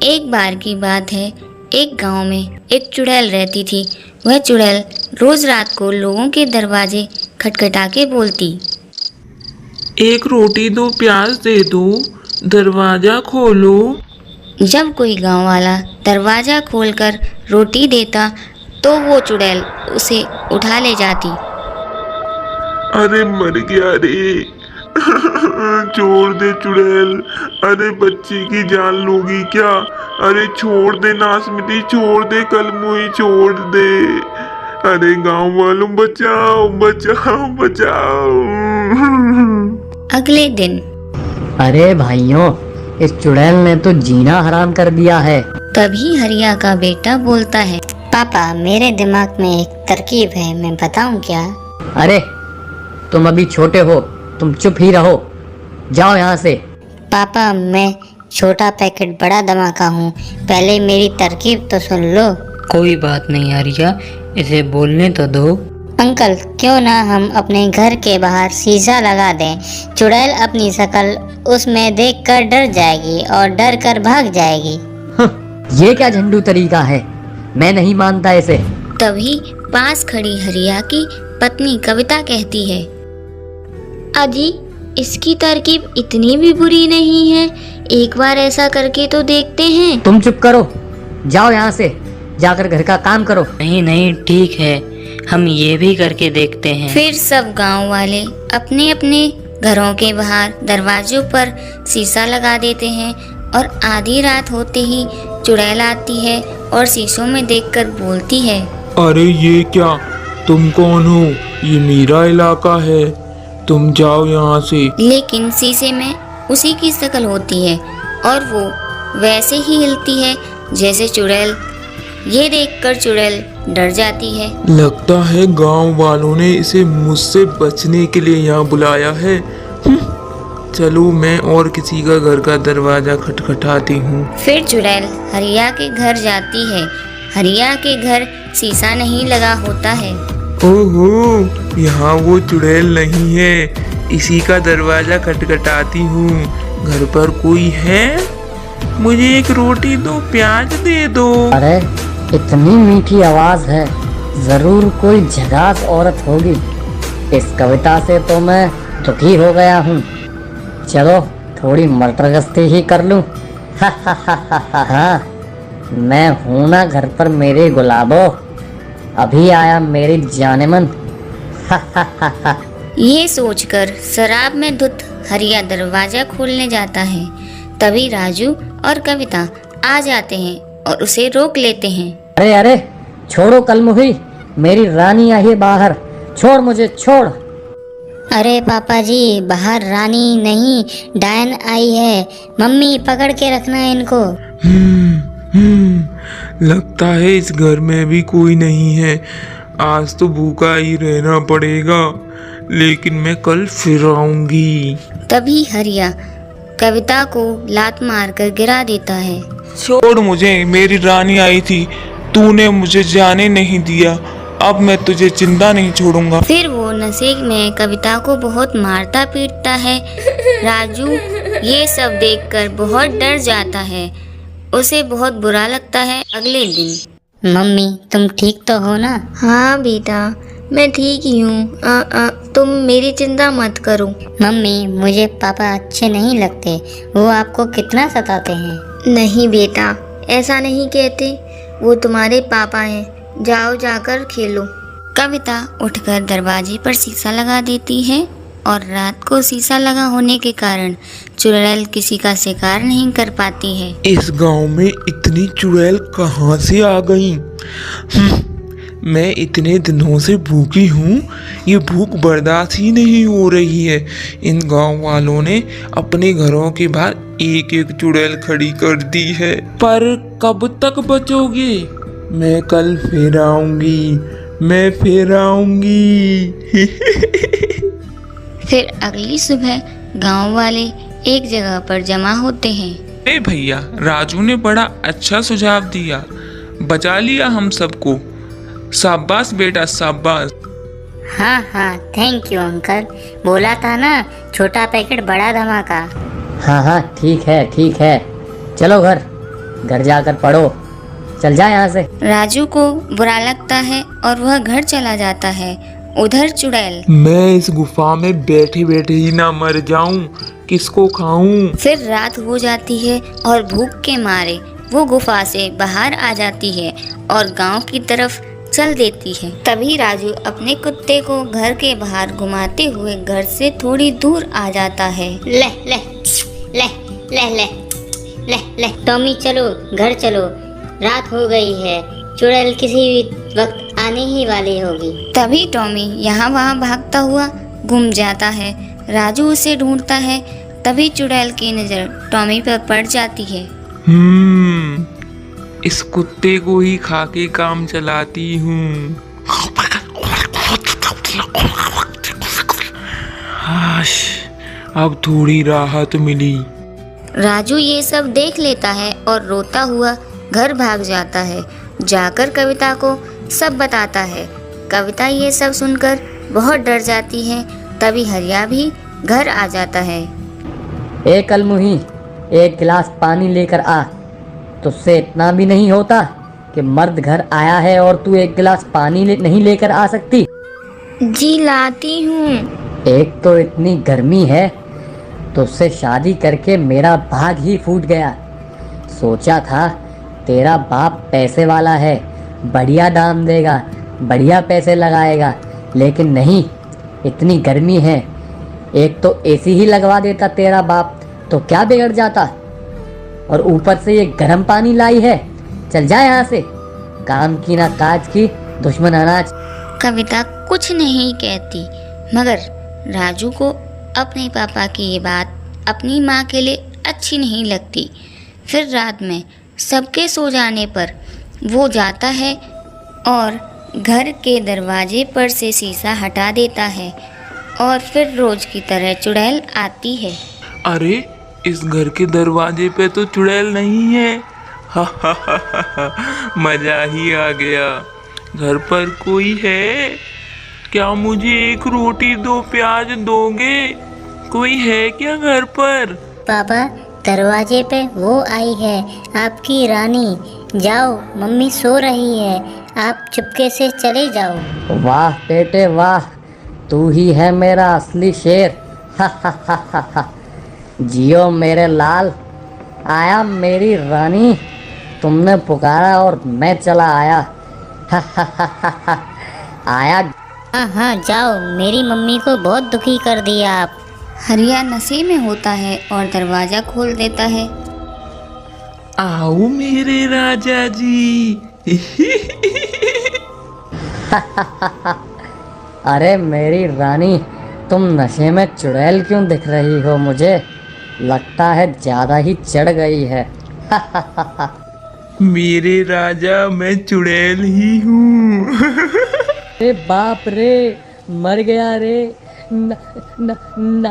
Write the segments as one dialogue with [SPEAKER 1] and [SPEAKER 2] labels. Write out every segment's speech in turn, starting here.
[SPEAKER 1] एक बार की बात है, एक गांव में एक चुड़ैल रहती थी। वह चुड़ैल रोज रात को लोगों के दरवाजे खटखटा के बोलती,
[SPEAKER 2] एक रोटी दो, प्याज दे दो, दरवाजा खोलो।
[SPEAKER 1] जब कोई गांव वाला दरवाजा खोलकर रोटी देता तो वो चुड़ैल उसे उठा ले जाती।
[SPEAKER 2] अरे मर गया रे। छोड़ दे चुड़ैल। अरे बच्ची की जान लोगी क्या? अरे छोड़ दे नासमती, छोड़ दे कलमुई, छोड़ दे। अरे गांव वालों बचाओ बचाओ बचाओ।
[SPEAKER 1] अगले दिन
[SPEAKER 3] अरे भाइयों, इस चुड़ैल ने तो जीना हराम कर दिया है।
[SPEAKER 1] तभी हरिया का बेटा बोलता है, पापा मेरे दिमाग में एक तरकीब है, मैं बताऊं क्या?
[SPEAKER 3] अरे तुम अभी छोटे हो, तुम चुप ही रहो, जाओ यहाँ से।
[SPEAKER 1] पापा मैं छोटा पैकेट बड़ा धमाका हूँ, पहले मेरी तरकीब तो सुन लो।
[SPEAKER 4] कोई बात नहीं हरिया, इसे बोलने तो दो।
[SPEAKER 1] अंकल क्यों ना हम अपने घर के बाहर शीशा लगा दें, चुड़ैल अपनी शक्ल उसमें देखकर डर जाएगी और डर कर भाग जाएगी।
[SPEAKER 3] ये क्या झंडू तरीका है, मैं नहीं मानता इसे।
[SPEAKER 1] तभी पास खड़ी हरिया की पत्नी कविता कहती है, अजी इसकी तरकीब इतनी भी बुरी नहीं है, एक बार ऐसा करके तो देखते हैं।
[SPEAKER 3] तुम चुप करो, जाओ यहाँ से, जाकर घर का काम करो।
[SPEAKER 4] नहीं नहीं ठीक है, हम ये भी करके देखते हैं।
[SPEAKER 1] फिर सब गांव वाले अपने अपने घरों के बाहर दरवाजों पर शीशा लगा देते हैं और आधी रात होते ही चुड़ैल आती है और शीशों में देखकर बोलती है,
[SPEAKER 2] अरे ये क्या, तुम कौन हो? ये मेरा इलाका है, तुम जाओ यहाँ से।
[SPEAKER 1] लेकिन शीशे में उसी की शक्ल होती है और वो वैसे ही हिलती है जैसे चुड़ैल। ये देखकर चुड़ैल डर जाती है।
[SPEAKER 2] लगता है गांव वालों ने इसे मुझसे बचने के लिए यहाँ बुलाया है। चलो मैं और किसी का घर का दरवाजा खटखटाती हूँ।
[SPEAKER 1] फिर चुड़ैल हरिया के घर जाती है। हरिया के घर शीशा नहीं लगा होता है।
[SPEAKER 2] ओहो, यहाँ वो चुड़ैल नहीं है, इसी का दरवाजा खटखटाती हूँ। घर पर कोई है? मुझे एक रोटी दो, प्याज दे दो।
[SPEAKER 3] अरे इतनी मीठी आवाज है, जरूर कोई झकास औरत होगी। इस कविता से तो मैं दुखी हो गया हूँ। चलो थोड़ी मटर गश्ती ही कर लूं। हाँ, मैं हूं ना घर पर मेरे गुलाबो, अभी आया मेरी जानेमन।
[SPEAKER 1] ये सोचकर शराब में धुत हरिया दरवाजा खोलने जाता है। तभी राजू और कविता आ जाते हैं और उसे रोक लेते हैं।
[SPEAKER 3] अरे अरे छोड़ो कलमुही, मेरी रानी आई है बाहर, छोड़ मुझे, छोड़।
[SPEAKER 1] अरे पापा जी, बाहर रानी नहीं डायन आई है, मम्मी पकड़ के रखना है इनको।
[SPEAKER 2] लगता है इस घर में भी कोई नहीं है। आज तो भूखा ही रहना पड़ेगा, लेकिन मैं कल फिर आऊंगी।
[SPEAKER 1] तभी हरिया कविता को लात मारकर गिरा देता है।
[SPEAKER 2] छोड़ मुझे, मेरी रानी आई थी, तूने मुझे जाने नहीं दिया, अब मैं तुझे जिंदा नहीं छोड़ूंगा।
[SPEAKER 1] फिर वो नशे में कविता को बहुत मारता पीटता है। राजू ये सब देखकर बहुत डर जाता है, उसे बहुत बुरा लगता है। अगले दिन, मम्मी तुम ठीक तो हो ना? हाँ बेटा, मैं ठीक ही हूँ, तुम मेरी चिंता मत करो। मम्मी मुझे पापा अच्छे नहीं लगते, वो आपको कितना सताते हैं। नहीं बेटा, ऐसा नहीं कहते, वो तुम्हारे पापा हैं, जाओ जाकर खेलो। कविता उठकर दरवाजे पर शीशा लगा देती है और रात को शीशा लगा होने के कारण चुड़ैल किसी का शिकार नहीं कर पाती है।
[SPEAKER 2] इस गांव में इतनी चुड़ैल कहाँ से आ गई? मैं इतने दिनों से भूखी हूँ, ये भूख बर्दाश्त ही नहीं हो रही है। इन गांव वालों ने अपने घरों के बाहर एक एक चुड़ैल खड़ी कर दी है। पर कब तक बचोगे? मैं कल फिर आऊंगी, मैं फिर आऊंगी।
[SPEAKER 1] फिर अगली सुबह गांव वाले एक जगह पर जमा होते हैं।
[SPEAKER 2] ए भैया, राजू ने बड़ा अच्छा सुझाव दिया, बचा लिया हम सबको। शाबाश बेटा शाबाश।
[SPEAKER 1] हाँ हाँ थैंक यू अंकल, बोला था ना छोटा पैकेट बड़ा धमाका।
[SPEAKER 3] हाँ हाँ ठीक है, चलो घर। घर जाकर पढ़ो। चल जा यहाँ से।
[SPEAKER 1] राजू को बुरा लगता है और वह घर चला जाता है। उधर चुड़ैल
[SPEAKER 2] मैं इस गुफा में बैठे बैठे ही ना मर जाऊं, किसको खाऊं?
[SPEAKER 1] फिर रात हो जाती है और भूख के मारे वो गुफा से बाहर आ जाती है और गांव की तरफ चल देती है। तभी राजू अपने कुत्ते को घर के बाहर घुमाते हुए घर से थोड़ी दूर आ जाता है।
[SPEAKER 5] ले ले ले ले ले ले ले टॉमी, चलो घर चलो, रात हो गई है, चुड़ैल किसी भी वक्त आने ही वाली होगी।
[SPEAKER 1] तभी टॉमी यहाँ वहाँ भागता हुआ गुम जाता है। राजू उसे ढूंढता है। तभी चुड़ैल की नज़र टॉमी पर पड़ जाती है।
[SPEAKER 2] इस कुत्ते को ही खा के काम चलाती हूँ। हाश, अब थोड़ी राहत मिली।
[SPEAKER 1] राजू ये सब देख लेता है और रोता हुआ घर भाग जाता है। जाकर कविता को सब बताता है। कविता ये सब सुनकर बहुत डर जाती है। तभी हरिया भी घर आ जाता है।
[SPEAKER 3] ए कलमुही, एक गिलास पानी लेकर आ। तुझसे इतना भी नहीं होता कि मर्द घर आया है और तू एक गिलास पानी नहीं लेकर आ सकती?
[SPEAKER 1] जी लाती हूँ।
[SPEAKER 3] एक तो इतनी गर्मी है, तुझसे शादी करके मेरा भाग ही फूट गया। सोचा था तेरा बाप पैसे वाला है, बढ़िया दाम देगा, बढ़िया पैसे लगाएगा, लेकिन नहीं, इतनी गर्मी है। एक तो एसी ही लगवा देता तेरा बाप तो क्या बिगड़ जाता, और ऊपर से ये गर्म पानी लाई है। चल जा यहाँ से, काम की ना काज की, दुश्मन अनाज।
[SPEAKER 1] कविता कुछ नहीं कहती, मगर राजू को अपने पापा की ये बात अपनी माँ के लिए अच्छी नहीं लगती। फिर रात में सबके सो जाने पर वो जाता है और घर के दरवाजे पर से शीशा हटा देता है और फिर रोज की तरह चुड़ैल आती है।
[SPEAKER 2] अरे, इस घर के दरवाजे पे तो चुड़ैल नहीं है। हा, मजा ही आ गया। घर पर कोई है क्या? मुझे एक रोटी दो प्याज दोगे? कोई है क्या घर पर?
[SPEAKER 5] पापा, दरवाजे पे वो आई है, आपकी रानी। जाओ, मम्मी सो रही है, आप चुपके से चले जाओ।
[SPEAKER 3] वाह बेटे वाह, तू ही है मेरा असली शेर। हा। जियो मेरे लाल। आया मेरी रानी, तुमने पुकारा और मैं चला आया। हा। आया।
[SPEAKER 5] हाँ, जाओ, मेरी मम्मी को बहुत दुखी कर दिया आप।
[SPEAKER 1] हरिया नशे में होता है और दरवाजा खोल देता है।
[SPEAKER 2] आओ मेरे राजा जी।
[SPEAKER 3] अरे मेरी रानी, तुम नशे में चुड़ैल क्यों दिख रही हो? मुझे लगता है ज्यादा ही चढ़ गई है।
[SPEAKER 2] मेरे राजा, मैं चुड़ैल ही हूँ।
[SPEAKER 3] अरे बाप रे, मर गया रे। ना,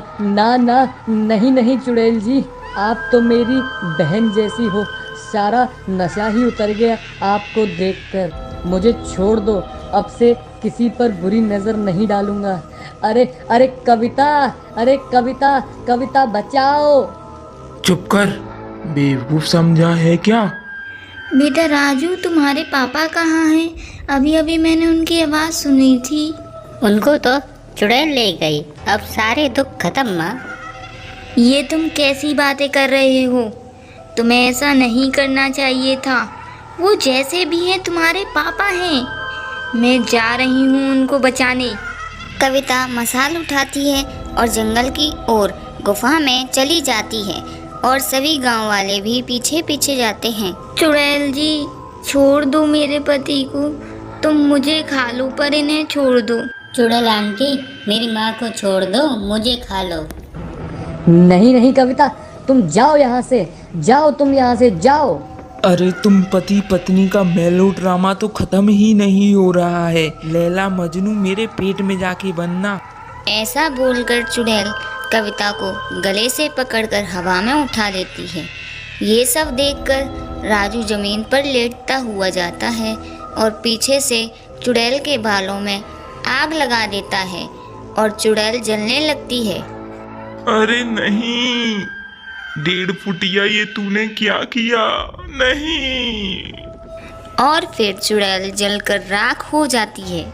[SPEAKER 3] नहीं चुड़ैल जी, आप तो मेरी बहन जैसी हो। सारा नशा ही उतर गया आपको देखकर। मुझे छोड़ दो, अब से किसी पर बुरी नजर नहीं डालूंगा। अरे कविता, अरे कविता बचाओ।
[SPEAKER 2] चुप कर, बेवकूफ समझा है क्या?
[SPEAKER 1] बेटा राजू, तुम्हारे पापा कहाँ हैं? अभी मैंने उनकी आवाज़ सुनी थी।
[SPEAKER 5] उनको तो चुड़ैल ले गई, अब सारे दुख खत्म माँ।
[SPEAKER 1] ये तुम कैसी बातें कर रहे हो? तुम्हें ऐसा नहीं करना चाहिए था। वो जैसे भी हैं तुम्हारे पापा हैं। मैं जा रही हूँ उनको बचाने। कविता मसाल उठाती है और जंगल की ओर गुफा में चली जाती है और सभी गांव वाले भी पीछे पीछे जाते हैं। चुड़ैल जी, छोड़ दो मेरे पति को, तुम मुझे खा लो पर इन्हें छोड़ दो।
[SPEAKER 5] चुड़ैल आंटी, मेरी माँ को छोड़ दो, मुझे खा लो।
[SPEAKER 3] नहीं कविता, तुम जाओ यहाँ से, जाओ, तुम यहाँ से जाओ।
[SPEAKER 2] अरे तुम पति पत्नी का मेलो ड्रामा तो खत्म ही नहीं हो रहा है। लैला मजनू मेरे पेट में जाके बनना।
[SPEAKER 1] ऐसा बोलकर चुड़ैल कविता को गले से पकड़कर हवा में उठा देती है। ये सब देखकर राजू जमीन पर लेटता हुआ जाता है और पीछे से चुड़ैल के बालों में आग लगा देता है और चुड़ैल जलने लगती है।
[SPEAKER 2] अरे नहीं, डेढ़ फुटिया, ये तूने क्या किया? नहीं।
[SPEAKER 1] और फिर चुड़ैल जलकर राख हो जाती है।